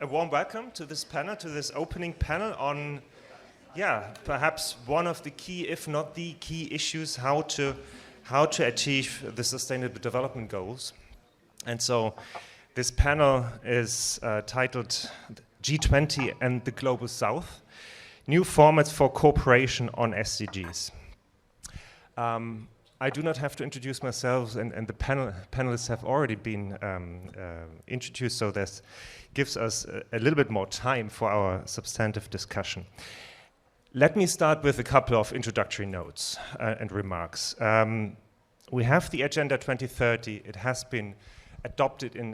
warm welcome to this panel, to this opening panel on, perhaps one of the key, if not the key issues, how to achieve the Sustainable Development Goals. And so this panel is titled G20 and the Global South, New Formats for Cooperation on SDGs. I do not have to introduce myself, and the panelists have already been introduced, so this gives us a little bit more time for our substantive discussion. Let me start with a couple of introductory notes and remarks. We have the Agenda 2030. It has been adopted in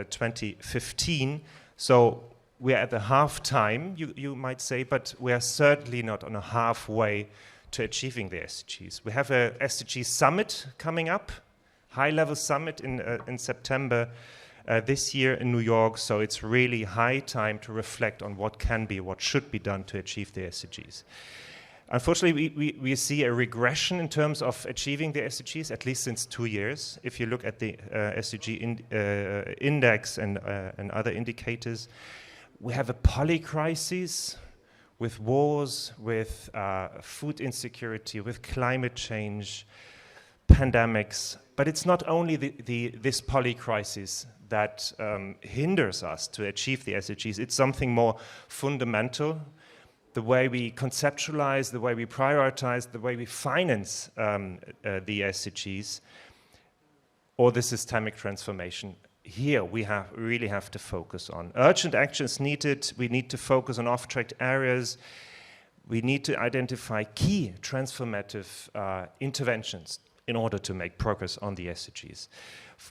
2015, so we're at the half time, you might say, but we are certainly not on a halfway to achieving the SDGs. We have a SDG summit coming up, high-level summit in September this year in New York, so it's really high time to reflect on what can be, what should be done to achieve the SDGs. Unfortunately, we see a regression in terms of achieving the SDGs, at least since 2 years. If you look at the SDG index and other indicators, we have a polycrisis with wars, with food insecurity, with climate change, pandemics. But it's not only this polycrisis that hinders us to achieve the SDGs. It's something more fundamental. The way we conceptualize, the way we prioritize, the way we finance the SDGs, or the systemic transformation. Here we really have to focus on. Urgent action is needed. We need to focus on off-track areas. We need to identify key transformative interventions in order to make progress on the SDGs.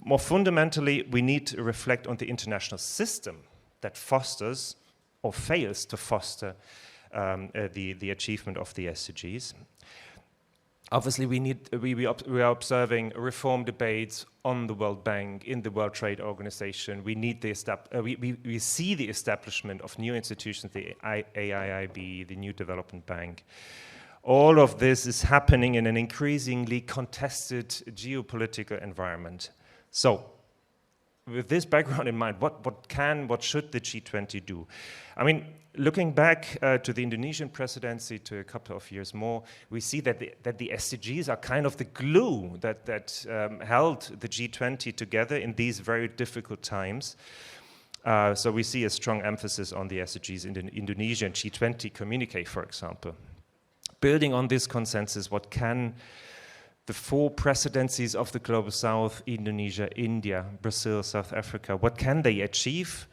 More fundamentally, we need to reflect on the international system that fosters or fails to foster the achievement of the SDGs. Obviously, we are observing reform debates on the World Bank, in the World Trade Organization. We need we see the establishment of new institutions, the AIIB, the New Development Bank. All of this is happening in an increasingly contested geopolitical environment. So, with this background in mind, what should the G20 do? I mean, looking back to the Indonesian presidency, to a couple of years more, we see that the SDGs are kind of the glue that held the G20 together in these very difficult times. So we see a strong emphasis on the SDGs in the Indonesian G20 communique, for example. Building on this consensus, what can the 4 presidencies of the Global South, Indonesia, India, Brazil, South Africa, what can they achieve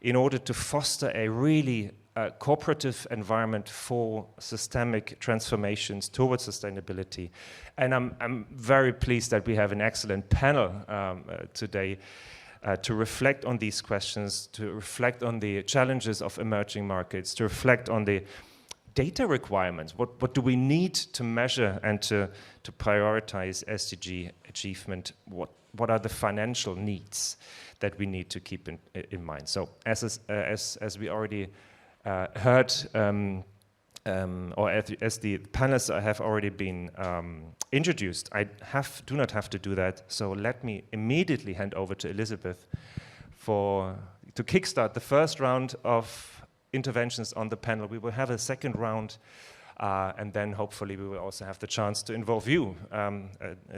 in order to foster a really cooperative environment for systemic transformations towards sustainability? And I'm very pleased that we have an excellent panel today to reflect on these questions, to reflect on the challenges of emerging markets, to reflect on the data requirements. What do we need to measure and to prioritize SDG achievement? What are the financial needs that we need to keep in mind? So as we already heard, or as the panelists have already been introduced, I do not have to do that. So let me immediately hand over to Elizabeth to kickstart the first round of interventions on the panel. We will have a second round, and then hopefully we will also have the chance to involve you,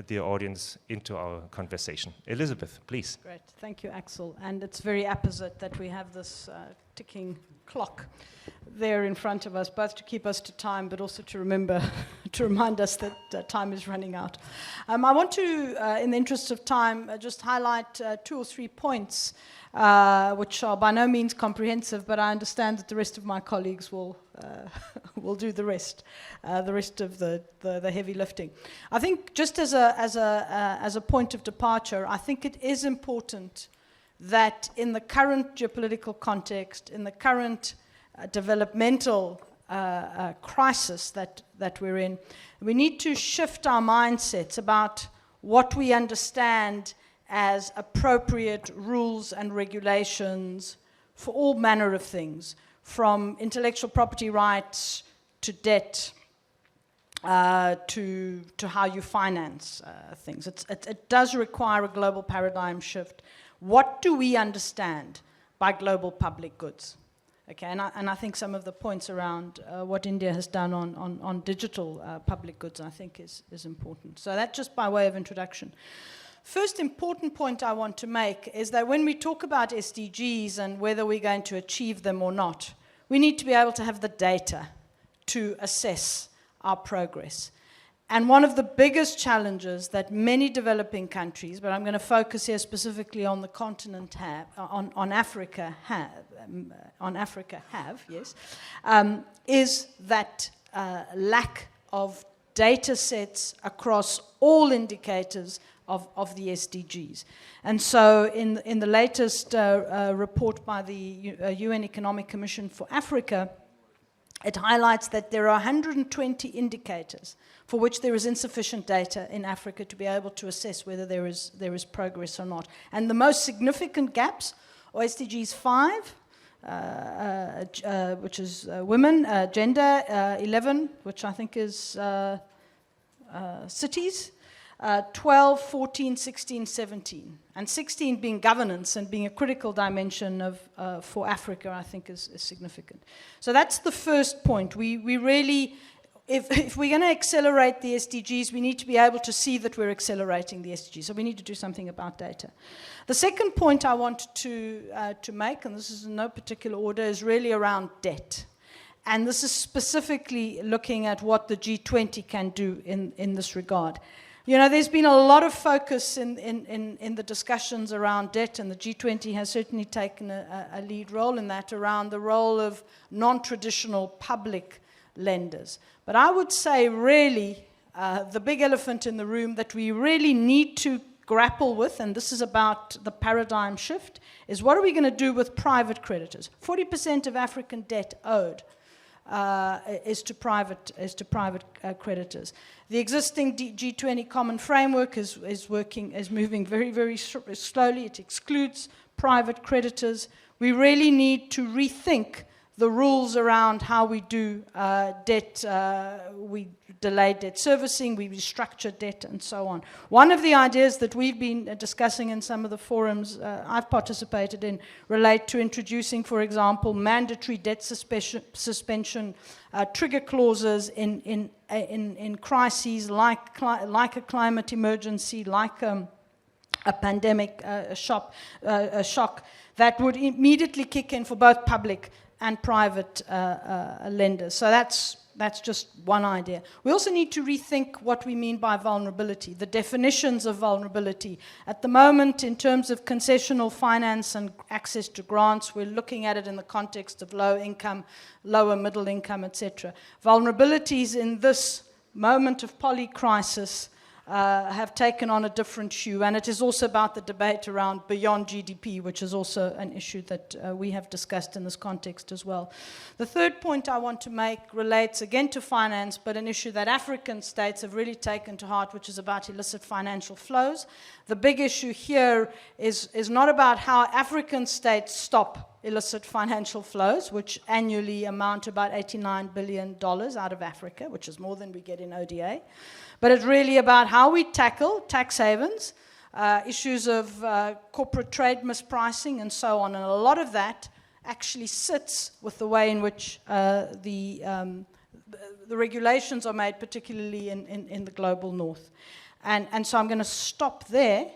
dear audience, into our conversation. Elizabeth, please. Great, thank you, Axel. And it's very apposite that we have this ticking clock there in front of us, both to keep us to time, but also to remind us that time is running out. I want to, in the interest of time, just highlight 2 or 3 points, which are by no means comprehensive, but I understand that the rest of my colleagues will do the rest of the heavy lifting. I think just as a point of departure, I think it is important that in the current geopolitical context, in the current developmental crisis that we're in, we need to shift our mindsets about what we understand as appropriate rules and regulations for all manner of things, from intellectual property rights to debt, to how you finance things. It does require a global paradigm shift. What do we understand by global public goods. Okay, and I think some of the points around what India has done on digital public goods, I think, is important. So that's just by way of introduction. First important point I want to make is that when we talk about SDGs and whether we're going to achieve them or not, we need to be able to have the data to assess our progress. And one of the biggest challenges that many developing countries, but I'm going to focus here specifically on the continent on Africa have, yes, is that lack of data sets across all indicators of the SDGs. And so in the latest report by the UN Economic Commission for Africa, it highlights that there are 120 indicators for which there is insufficient data in Africa to be able to assess whether there is progress or not. And the most significant gaps are SDGs 5, which is women, gender, 11, which I think is cities, 12, 14, 16, 17. And 16 being governance and being a critical dimension for Africa, I think is significant. So that's the first point. We really, if we're going to accelerate the SDGs, we need to be able to see that we're accelerating the SDGs. So we need to do something about data. The second point I want to make, and this is in no particular order, is really around debt. And this is specifically looking at what the G20 can do in this regard. You know, there's been a lot of focus in the discussions around debt, and the G20 has certainly taken a lead role in that, around the role of non-traditional public lenders. But I would say really the big elephant in the room that we really need to grapple with, and this is about the paradigm shift, is what are we going to do with private creditors? 40% of African debt owed is to private creditors. The existing G20 common framework is moving very, very slowly. It excludes private creditors. We really need to rethink the rules around how we do debt. We delay debt servicing, we restructure debt, and so on. One of the ideas that we've been discussing in some of the forums I've participated in relate to introducing, for example, mandatory debt suspension trigger clauses in crises like a climate emergency, like a pandemic shock that would immediately kick in for both public and private lenders. So that's just one idea. We also need to rethink what we mean by vulnerability, the definitions of vulnerability. At the moment, in terms of concessional finance and access to grants, we're looking at it in the context of low income, lower middle income, etc. Vulnerabilities in this moment of polycrisis have taken on a different hue, and it is also about the debate around beyond GDP, which is also an issue that we have discussed in this context as well. The third point I want to make relates again to finance, but an issue that African states have really taken to heart, which is about illicit financial flows. The big issue here is not about how African states stop illicit financial flows, which annually amount to about $89 billion out of Africa, which is more than we get in ODA. But it's really about how we tackle tax havens, issues of corporate trade mispricing, and so on. And a lot of that actually sits with the way in which the regulations are made, particularly in the global north. And so I'm going to stop there.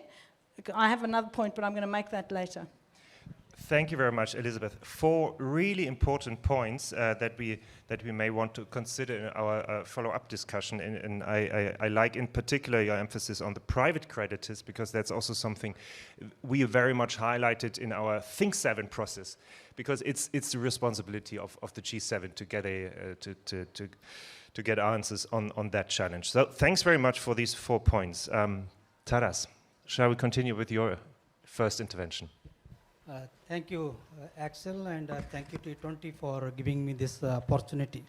I have another point, but I'm going to make that later. Thank you very much, Elizabeth. 4 really important points that we may want to consider in our follow-up discussion. And I like in particular your emphasis on the private creditors, because that's also something we very much highlighted in our Think 7 process, because it's the responsibility of the G7 to get to get answers on that challenge. So thanks very much for these 4 points. Taras, shall we continue with your first intervention? Thank you, Axel, and thank you T20 for giving me this opportunity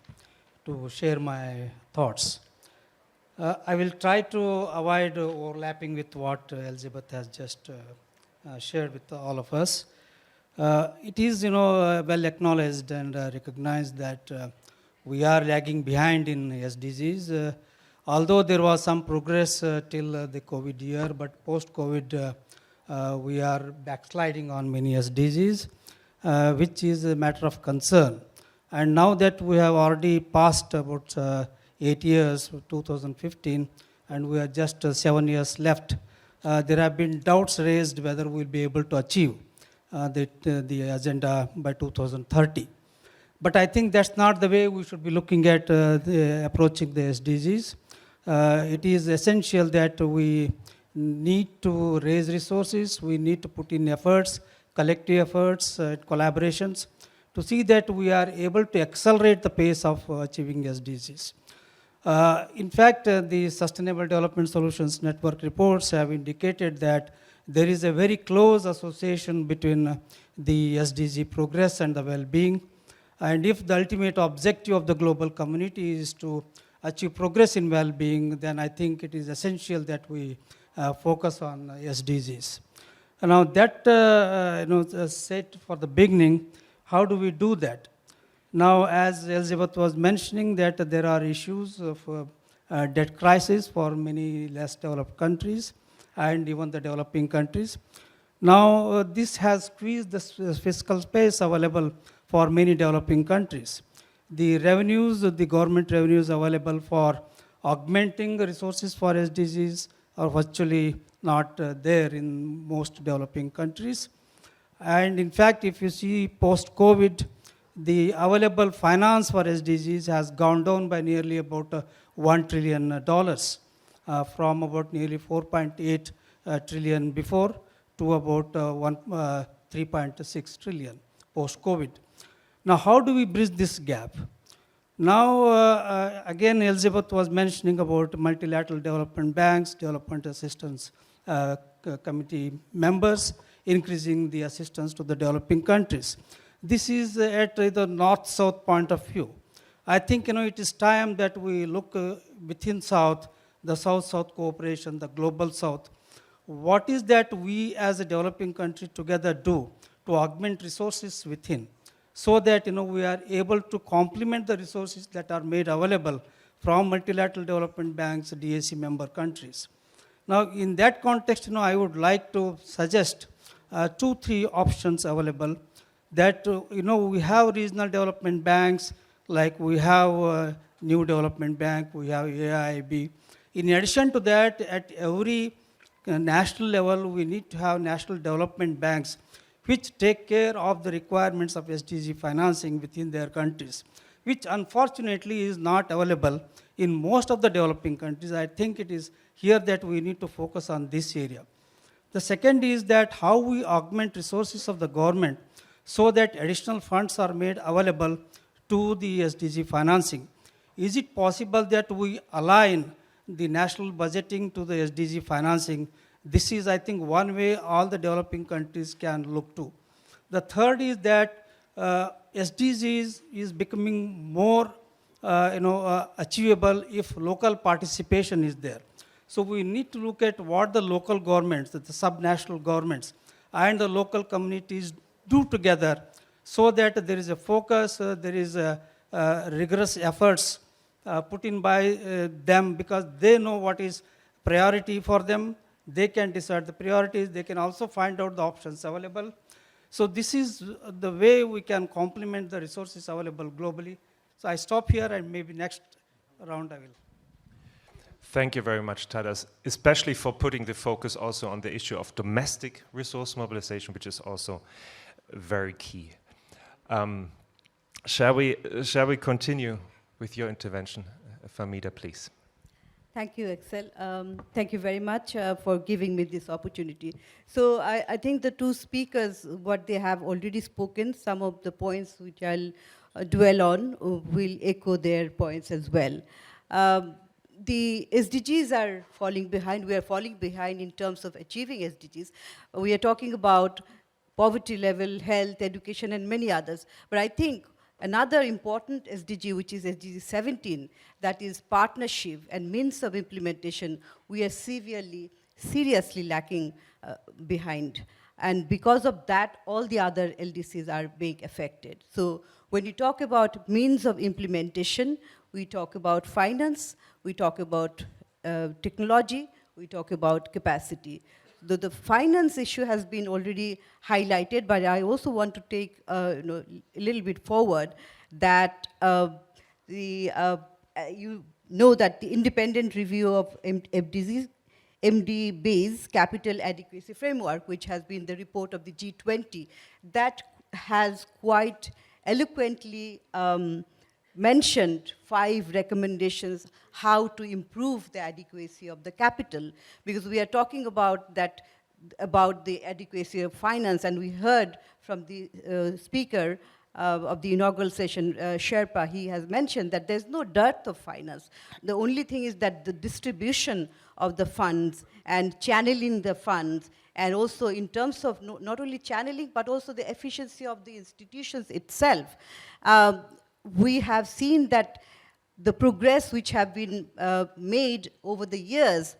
to share my thoughts. I will try to avoid overlapping with what Elizabeth has just shared with all of us. It is, well acknowledged and recognized that we are lagging behind in SDGs. Although there was some progress till the COVID year, but post-COVID, we are backsliding on many SDGs. which is a matter of concern. And now that we have already passed about 8 years, 2015, and we are just 7 years left, there have been doubts raised whether we'll be able to achieve the agenda by 2030. But I think that's not the way we should be looking at approaching the SDGs. It is essential that we need to raise resources, we need to put in efforts, collective efforts, collaborations, to see that we are able to accelerate the pace of achieving SDGs. In fact, the Sustainable Development Solutions Network reports have indicated that there is a very close association between the SDG progress and the well-being. And if the ultimate objective of the global community is to achieve progress in well-being, then I think it is essential that we focus on SDGs. And now that said for the beginning, how do we do that? Now, as Elizabeth was mentioning, that there are issues of debt crisis for many less developed countries and even the developing countries. Now, this has squeezed the fiscal space available for many developing countries. The revenues, the government revenues available for augmenting the resources for SDGs are virtually not there in most developing countries. And in fact, if you see post-COVID, the available finance for SDGs has gone down by nearly about $1 trillion from about nearly 4.8 trillion before to about 3.6 trillion post-COVID. Now, how do we bridge this gap? Now, again, Elizabeth was mentioning about multilateral development banks, development assistance committee members, increasing the assistance to the developing countries. This is at the north-south point of view. I think it is time that we look within South, the South-South cooperation, the global South. What is that we as a developing country together do to augment resources within, so that we are able to complement the resources that are made available from multilateral development banks, DAC member countries. Now, in that context, I would like to suggest 2-3 options available. That we have regional development banks, like we have New Development Bank, we have AIIB. In addition to that, at every national level, we need to have national development banks which take care of the requirements of SDG financing within their countries, which unfortunately is not available in most of the developing countries. I think it is here that we need to focus on this area. The second is that how we augment resources of the government so that additional funds are made available to the SDG financing. Is it possible that we align the national budgeting to the SDG financing? This is, I think, one way all the developing countries can look to. The third is that SDGs is becoming more achievable if local participation is there. So we need to look at what the local governments, the subnational governments, and the local communities do together, so that there is a focus, there is a rigorous efforts put in by them, because they know what is priority for them. They can decide the priorities. They can also find out the options available. So this is the way we can complement the resources available globally. So I stop here, and maybe next round I will. Thank you very much, Tadas, especially for putting the focus also on the issue of domestic resource mobilization, which is also very key. Shall we continue with your intervention, Famida, please? Thank you, Axel. Thank you very much for giving me this opportunity. So I think the two speakers, what they have already spoken, some of the points which I'll dwell on will echo their points as well. The SDGs are falling behind. We are falling behind in terms of achieving SDGs. We are talking about poverty level, health, education, and many others. But I think another important SDG, which is SDG 17, that is partnership and means of implementation, we are seriously lacking behind. And because of that, all the other LDCs are being affected. So when you talk about means of implementation, we talk about finance, we talk about technology, we talk about capacity. the finance issue has been already highlighted, but I also want to take a little bit forward that you know that the independent review of MD-based capital adequacy framework, which has been the report of the G20, that has quite eloquently mentioned 5 recommendations how to improve the adequacy of the capital, because we are talking about that, about the adequacy of finance, and we heard from the speaker of the inaugural session, Sherpa, he has mentioned that there's no dearth of finance. The only thing is that the distribution of the funds and channeling the funds, and also in terms of not only channeling, but also the efficiency of the institutions itself. We have seen that the progress which have been made over the years,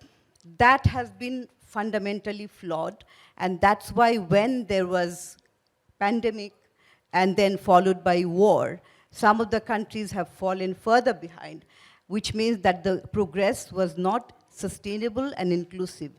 that has been fundamentally flawed, and that's why when there was pandemic and then followed by war, some of the countries have fallen further behind, which means that the progress was not sustainable and inclusive.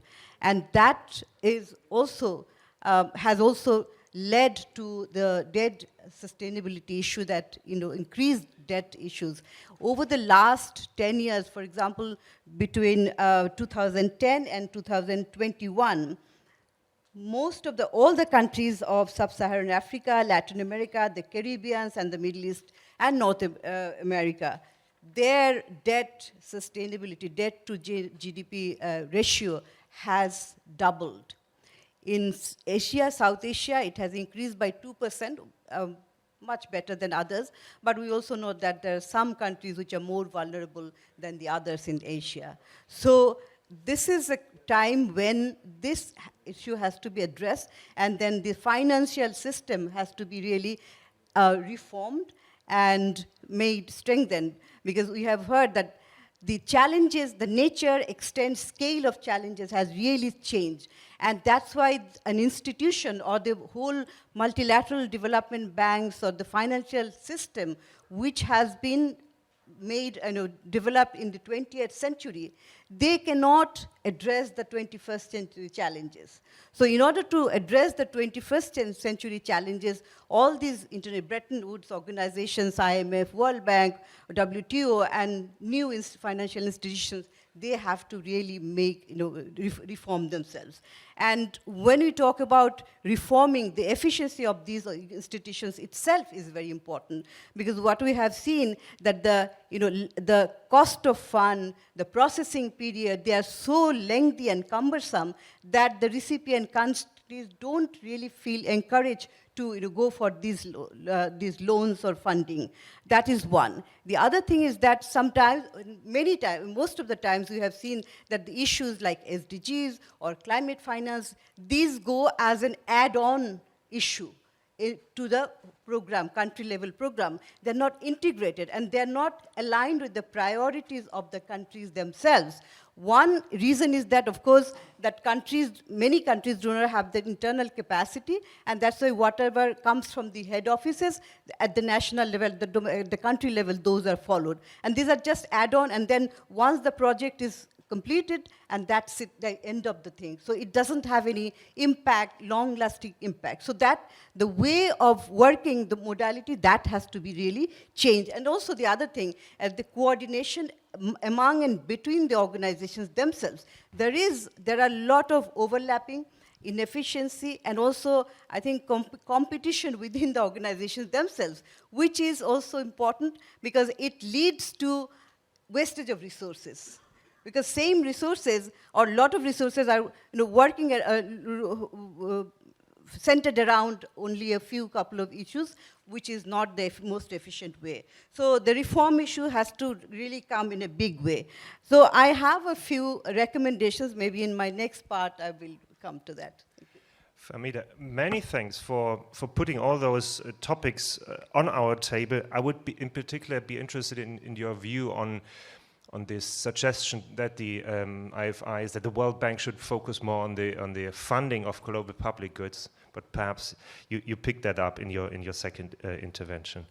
And that is also, has also led to the debt sustainability issue, that, increased debt issues. Over the last 10 years, for example, between 2010 and 2021, all the countries of Sub-Saharan Africa, Latin America, the Caribbean, and the Middle East, and North America, their debt sustainability, debt to GDP ratio has doubled. In Asia, South Asia, it has increased by 2%, much better than others, but we also know that there are some countries which are more vulnerable than the others in Asia. So this is a time when this issue has to be addressed, and then the financial system has to be really reformed and made strengthened, because we have heard that the challenges, the nature, extent, scale of challenges has really changed. And that's why an institution or the whole multilateral development banks or the financial system, which has been made, developed in the 20th century, they cannot address the 21st century challenges. So in order to address the 21st century challenges, all these Bretton Woods organizations, IMF, World Bank, WTO, and new financial institutions, they have to really make, reform themselves. And when we talk about reforming, the efficiency of these institutions itself is very important, because what we have seen that the cost of fund, the processing period, they are so lengthy and cumbersome that the recipient countries don't really feel encouraged to go for these loans or funding. That is one. The other thing is that sometimes, most of the times, we have seen that the issues like SDGs or climate finance, these go as an add-on issue to the program, country-level program. They're not integrated, and they're not aligned with the priorities of the countries themselves. One reason is that, of course, that many countries do not have the internal capacity, and that's why whatever comes from the head offices at the national level, the country level, those are followed. And these are just add-on, and then once the project is completed, and that's it, the end of the thing. So it doesn't have any impact, long-lasting impact. So that, the way of working, the modality, that has to be really changed. And also the other thing, the coordination among and between the organizations themselves. There are a lot of overlapping, inefficiency, and also, I think, competition within the organizations themselves, which is also important because it leads to wastage of resources. Because same resources, or a lot of resources are working centered around only a couple of issues, which is not the most efficient way. So the reform issue has to really come in a big way. So I have a few recommendations. Maybe in my next part, I will come to that. Famida, many thanks for putting all those topics on our table. I would in particular be interested in your view on this suggestion that the IFIs, that the World Bank should focus more on the funding of global public goods, but perhaps you picked that up in your second intervention.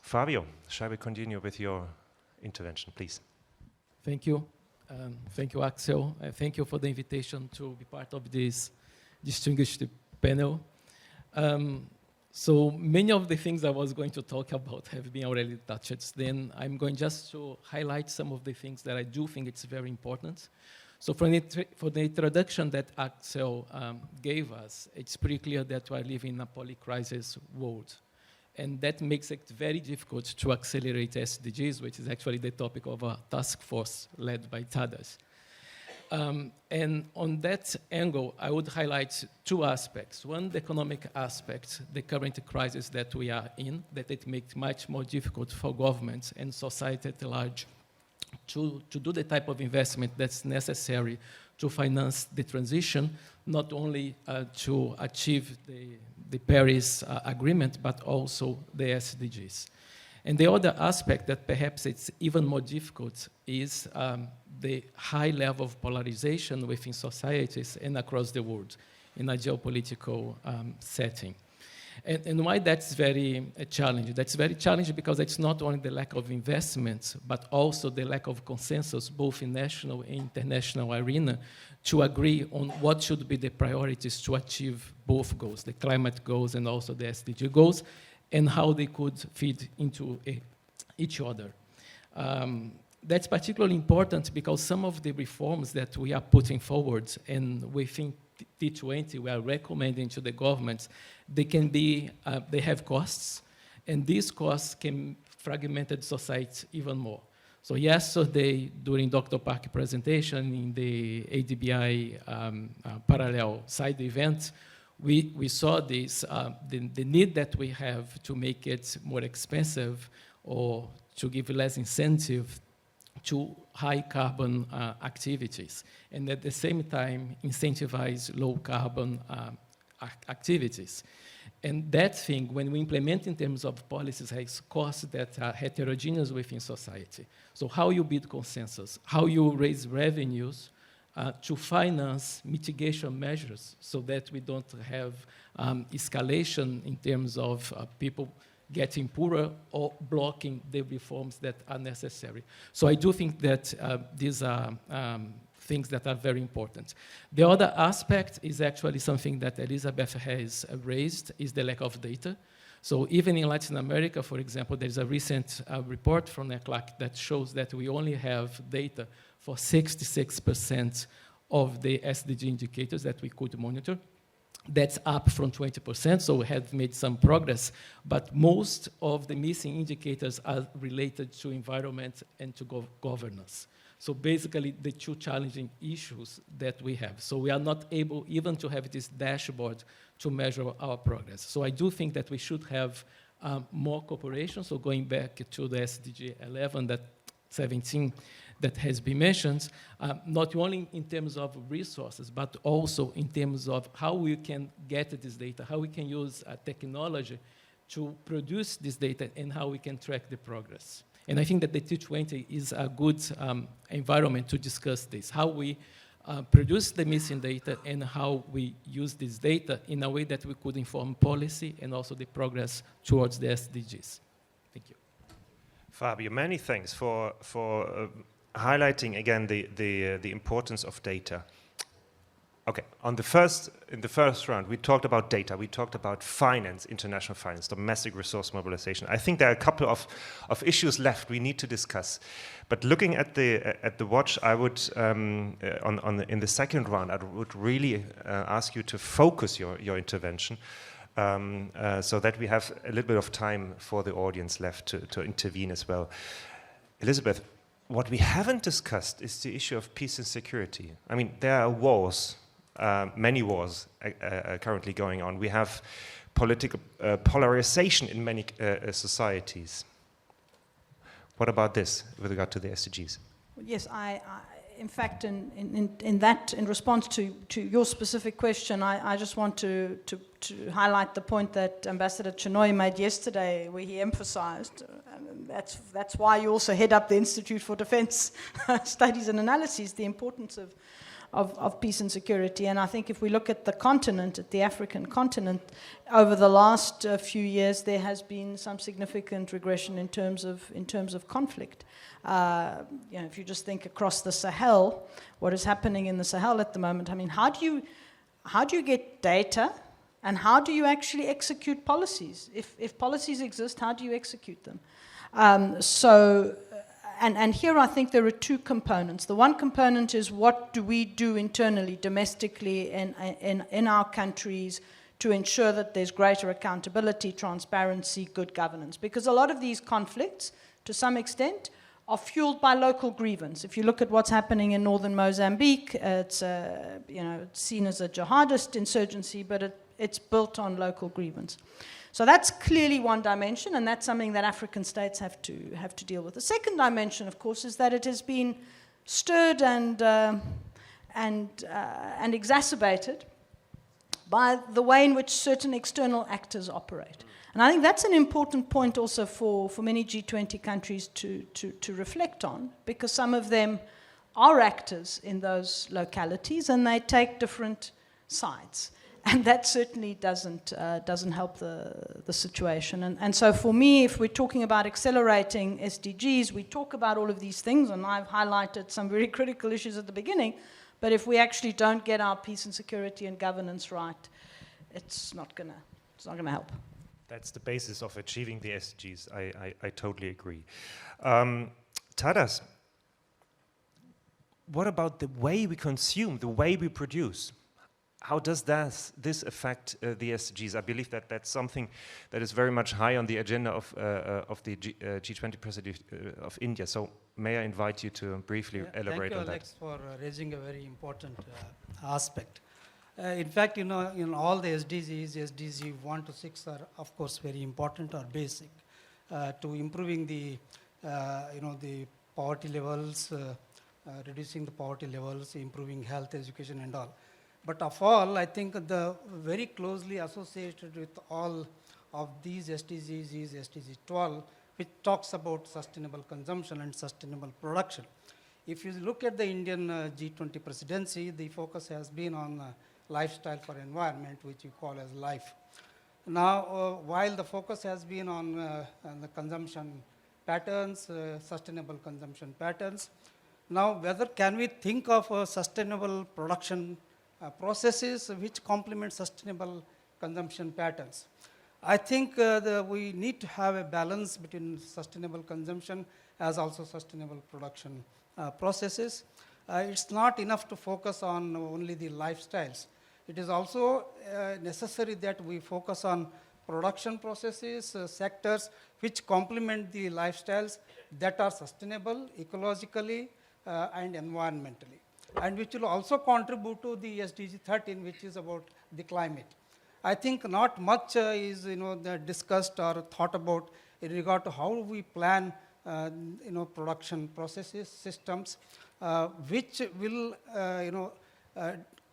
Fabio, shall we continue with your intervention, please? Thank you. Thank you, Axel. Thank you for the invitation to be part of this distinguished panel. So many of the things I was going to talk about have been already touched. Then I'm going just to highlight some of the things that I do think it's very important. So for the introduction that Axel gave us, it's pretty clear that we are living in a polycrisis world. And that makes it very difficult to accelerate SDGs, which is actually the topic of a task force led by Tadas. And on that angle, I would highlight two aspects. One, the economic aspect, the current crisis that we are in, that it makes much more difficult for governments and society at large to do the type of investment that's necessary to finance the transition, not only to achieve the Paris Agreement, but also the SDGs. And the other aspect that perhaps it's even more difficult is the high level of polarization within societies and across the world in a geopolitical setting. And why that's very challenging? That's very challenging because it's not only the lack of investment, but also the lack of consensus, both in national and international arena, to agree on what should be the priorities to achieve both goals, the climate goals and also the SDG goals, and how they could feed into each other. That's particularly important because some of the reforms that we are putting forward and within T20 we are recommending to the governments, they have costs, and these costs can fragment society even more. So yesterday, during Dr. Park's presentation in the ADBI parallel side event, we saw this, the need that we have to make it more expensive or to give less incentive to high carbon activities, and at the same time incentivize low carbon activities. And that thing, when we implement in terms of policies, has costs that are heterogeneous within society. So how you build consensus, how you raise revenues to finance mitigation measures so that we don't have escalation in terms of people getting poorer or blocking the reforms that are necessary. So I do think that these are things that are very important. The other aspect is actually something that Elizabeth has raised, is the lack of data. So even in Latin America, for example, there's a recent report from ECLAC that shows that we only have data for 66% of the SDG indicators that we could monitor. That's up from 20%, so we have made some progress, but most of the missing indicators are related to environment and to governance. So basically, the two challenging issues that we have. So we are not able even to have this dashboard to measure our progress. So I do think that we should have more cooperation. So going back to the SDG 11, 17, that has been mentioned, not only in terms of resources, but also in terms of how we can get this data, how we can use technology to produce this data, and how we can track the progress. And I think that the T20 is a good environment to discuss this, how we produce the missing data and how we use this data in a way that we could inform policy and also the progress towards the SDGs. Thank you. Fabio, many thanks for highlighting again the importance of data. Okay, in the first round, we talked about data, we talked about finance, international finance, domestic resource mobilization. I think there are a couple of issues left we need to discuss. But looking at the watch, I would, in the second round, I would really ask you to focus your intervention so that we have a little bit of time for the audience left to intervene as well. Elizabeth, what we haven't discussed is the issue of peace and security. I mean, there are wars, many wars currently going on. We have political polarization in many societies. What about this with regard to the SDGs? Yes, in fact, in response to your specific question, I just want to highlight the point that Ambassador Chinoy made yesterday, where he emphasized, and that's why you also head up the Institute for Defense Studies and Analyses, the importance of peace and security. And I think if we look at the continent, at the African continent, over the last few years, there has been some significant regression in terms of conflict. If you just think across the Sahel, what is happening in the Sahel at the moment, I mean, how do you get data, and how do you actually execute policies? If policies exist, how do you execute them? And here I think there are two components. The one component is what do we do internally, domestically, in our countries to ensure that there's greater accountability, transparency, good governance. Because a lot of these conflicts, to some extent, are fueled by local grievance. If you look at what's happening in northern Mozambique, it's seen as a jihadist insurgency, but it's built on local grievance. So that's clearly one dimension, and that's something that African states have to deal with. The second dimension, of course, is that it has been stirred and exacerbated by the way in which certain external actors operate. And I think that's an important point also for many G20 countries to reflect on, because some of them are actors in those localities and they take different sides. And that certainly doesn't help the situation. And so for me, if we're talking about accelerating SDGs, we talk about all of these things, and I've highlighted some very critical issues at the beginning, but if we actually don't get our peace and security and governance right, it's not gonna help. That's the basis of achieving the SDGs. I totally agree. Tadas, what about the way we consume, the way we produce? How does this affect the SDGs? I believe that that's something that is very much high on the agenda of the G20 President of India. So may I invite you to briefly elaborate on that? Thank you, Alex, for raising a very important aspect. In fact, in all the SDGs, SDG 1 to 6 are, of course, very important or basic to improving the poverty levels, reducing the poverty levels, improving health, education, and all. But of all, I think the very closely associated with all of these SDGs is SDG 12, which talks about sustainable consumption and sustainable production. If you look at the Indian G20 presidency, the focus has been on lifestyle for environment, which we call as LIFE. Now, while the focus has been on the consumption patterns, sustainable consumption patterns, now whether can we think of sustainable production processes which complement sustainable consumption patterns. I think we need to have a balance between sustainable consumption as also sustainable production processes. It's not enough to focus on only the lifestyles. It is also necessary that we focus on production processes, sectors which complement the lifestyles that are sustainable ecologically and environmentally, and which will also contribute to the SDG 13, which is about the climate. I think not much is discussed or thought about in regard to how we plan production processes, systems, which will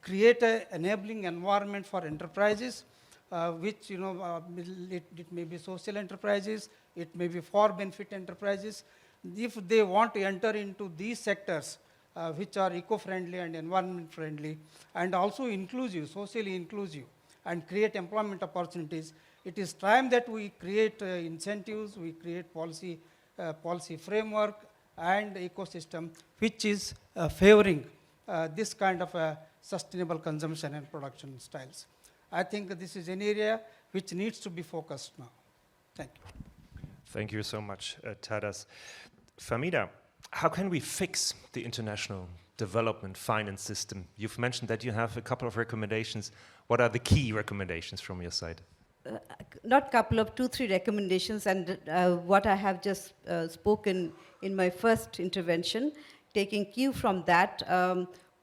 create an enabling environment for enterprises, which it may be social enterprises, it may be for benefit enterprises. If they want to enter into these sectors, which are eco-friendly and environment-friendly, and also inclusive, socially inclusive, and create employment opportunities, it is time that we create incentives, we create policy framework and ecosystem, which is favoring this kind of sustainable consumption and production styles. I think this is an area which needs to be focused now. Thank you. Thank you so much, Tadas. Famida, how can we fix the international development finance system? You've mentioned that you have a couple of recommendations. What are the key recommendations from your side? Not couple of 2-3 recommendations, and what I have just spoken in my first intervention, taking cue from that.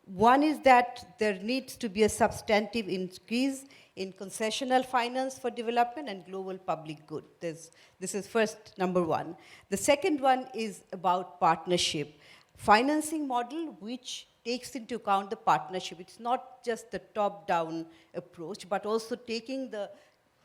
One is that there needs to be a substantive increase in concessional finance for development and global public good. This is first, number one. The second one is about partnership. Financing model which takes into account the partnership. It's not just the top-down approach, but also taking the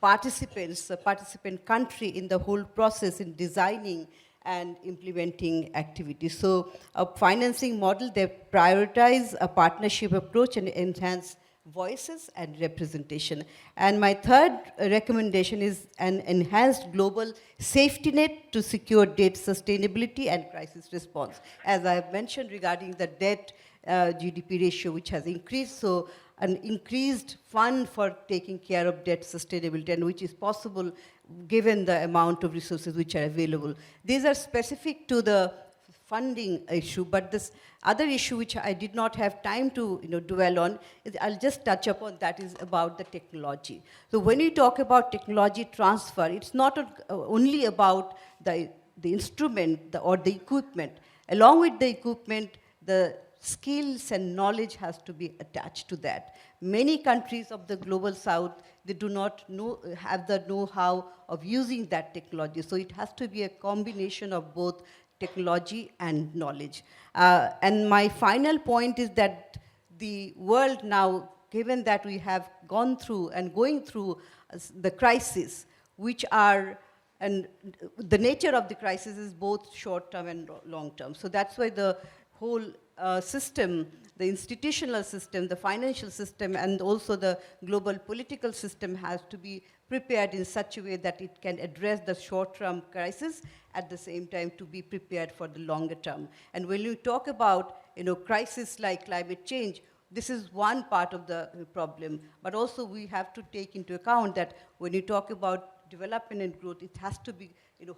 participants, the participant country in the whole process in designing and implementing activities. So a financing model, they prioritize a partnership approach and enhance voices and representation. And my third recommendation is an enhanced global safety net to secure debt sustainability and crisis response. As I have mentioned regarding the debt GDP ratio, which has increased, so an increased fund for taking care of debt sustainability, and which is possible given the amount of resources which are available. These are specific to the funding issue, but this other issue which I did not have time to dwell on, is I'll just touch upon, that is about the technology. So when you talk about technology transfer, it's not only about the instrument or the equipment. Along with the equipment, the skills and knowledge has to be attached to that. Many countries of the global south, they do not have the know-how of using that technology. So it has to be a combination of both technology and knowledge. And my final point is that the world now, given that we have gone through and going through the crisis, which are, and the nature of the crisis is both short-term and long-term. So that's why the whole system, the institutional system, the financial system, and also the global political system has to be prepared in such a way that it can address the short-term crisis, at the same time to be prepared for the longer term. And when you talk about crisis like climate change, this is one part of the problem, but also we have to take into account that when you talk about development and growth, it has to be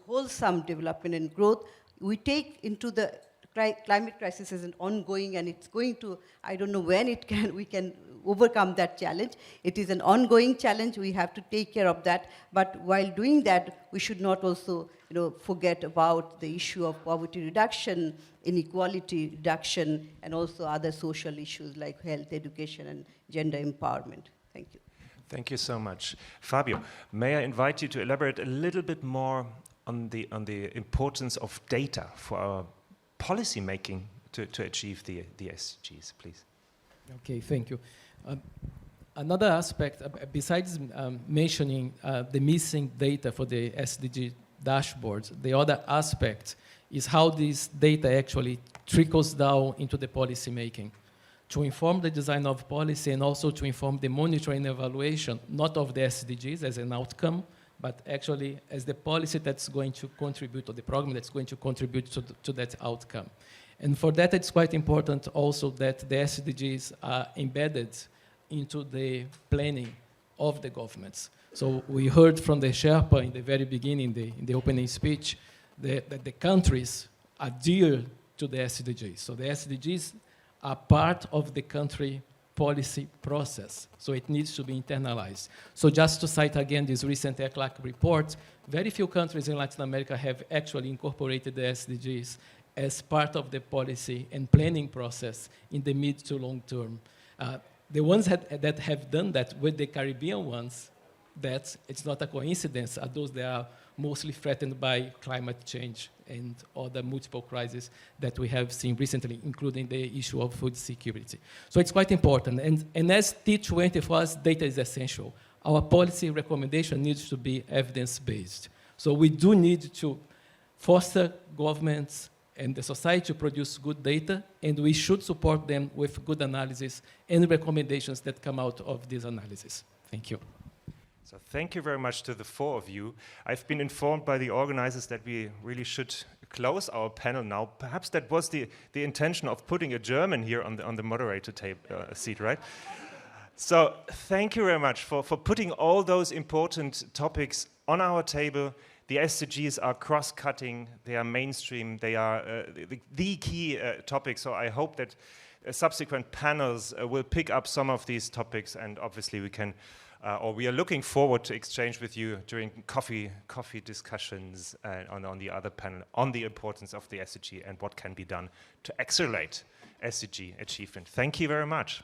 wholesome development and growth. We take into the climate crisis as an ongoing, and it's going to, I don't know when we can overcome that challenge. It is an ongoing challenge. We have to take care of that. But while doing that, we should not also forget about the issue of poverty reduction, inequality reduction, and also other social issues like health, education, and gender empowerment. Thank you. Thank you so much. Fabio, may I invite you to elaborate a little bit more on the importance of data for our policy making to achieve the SDGs, please? Okay, thank you. Another aspect, besides mentioning the missing data for the SDG dashboards, the other aspect is how this data actually trickles down into the policy making to inform the design of policy and also to inform the monitoring and evaluation, not of the SDGs as an outcome, but actually as the policy that's going to contribute, or the program that's going to contribute to that outcome. And for that, it's quite important also that the SDGs are embedded into the planning of the governments. So we heard from the Sherpa in the very beginning, in the opening speech, that the countries adhere to the SDGs. So the SDGs are part of the country policy process, so it needs to be internalized. So just to cite again this recent ECLAC report, very few countries in Latin America have actually incorporated the SDGs as part of the policy and planning process in the mid to long term. The ones that have done that with the Caribbean ones, that it's not a coincidence, are those that are mostly threatened by climate change and other multiple crises that we have seen recently, including the issue of food security. So it's quite important. And as T20 for us, data is essential. Our policy recommendation needs to be evidence-based. So we do need to foster governments and the society to produce good data, and we should support them with good analysis and recommendations that come out of this analysis. Thank you. So thank you very much to the four of you. I've been informed by the organizers that we really should close our panel now. Perhaps that was the intention of putting a German here on the moderator seat, right? So thank you very much for putting all those important topics on our table. The SDGs are cross-cutting, they are mainstream, they are the key topic. So I hope that subsequent panels will pick up some of these topics, and obviously we can, or we are looking forward to exchange with you during coffee discussions on the other panel on the importance of the SDG and what can be done to accelerate SDG achievement. Thank you very much.